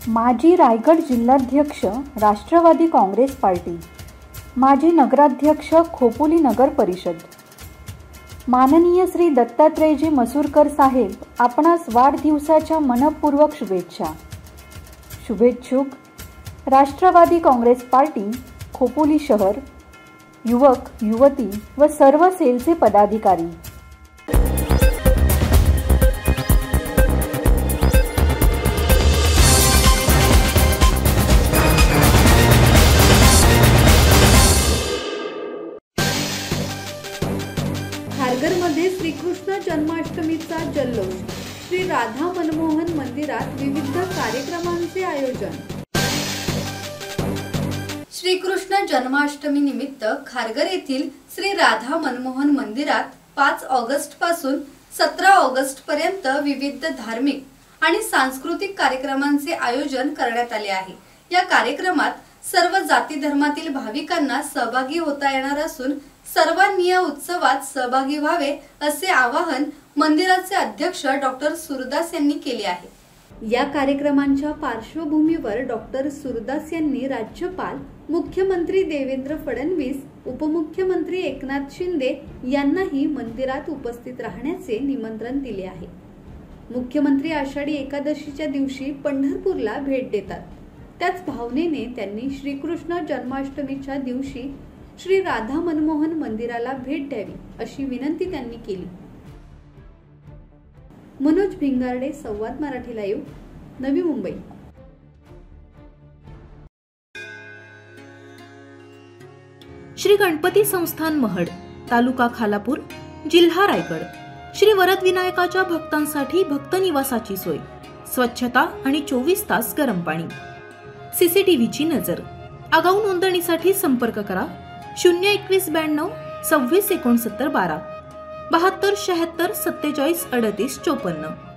माजी रायगड जिल्हाध्यक्ष राष्ट्रवादी काँग्रेस पार्टी, माजी नगराध्यक्ष खोपोली नगर परिषद। माननीय श्री दत्तात्रेयजी मसूरकर साहेब आपणास वाढदिवसाच्या मनपूर्वक शुभेच्छा। शुभेच्छुक राष्ट्रवादी काँग्रेस पार्टी खोपोली शहर, युवक युवती व सर्व सेलचे पदाधिकारी। खारघरमध्ये श्रीकृष्ण जन्माष्टमीचा जल्लोष, श्री राधा मनमोहन मंदिरात विविध कार्यक्रमांचे आयोजन। श्रीकृष्ण जन्माष्टमी निमित्त खारघर येथील श्री राधा मनमोहन मंदिरात 5 ऑगस्ट पासून 17 ऑगस्ट पर्यंत विविध धार्मिक आणि सांस्कृतिक कार्यक्रमांचे आयोजन करण्यात आले आहे। या कार्यक्रमात सर्व जाती धर्मातील भाविकांना सहभागी होता येणार असून सर्वांनी या उत्सवात सहभागी व्हावे असे आवाहन मंदिराचे अध्यक्ष डॉक्टर सुरदास यांनी केले आहे। या कार्यक्रमांच्या पार्श्वभूमीवर डॉक्टर सुरदास यांनी राज्यपाल, मुख्यमंत्री देवेंद्र फडणवीस, उपमुख्यमंत्री एकनाथ शिंदे यांनाही मंदिरात उपस्थित राहण्याचे निमंत्रण दिले आहे। मुख्यमंत्री आषाढी एकादशीच्या दिवशी पंढरपूरला भेट देतात, त्याच भावनेने त्यांनी श्रीकृष्ण जन्माष्टमीच्या दिवशी श्री राधा मनमोहन मंदिराला भेट द्यावी अशी विनंती त्यांनी केली। मनोज भिंगारडे, संवाद मराठी लाईव्ह, नवी मुंबई। श्री गणपती संस्थान महड, तालुका खालापूर, जिल्हा रायगड। श्री वरद विनायकाच्या भक्तांसाठी भक्त निवासाची सोय, स्वच्छता आणि 24 तास गरम पाणी, सीसीटीव्हीची नजर। आगाऊ नोंदणीसाठी संपर्क करा 02192 26 69 12 72 76 47 38 54।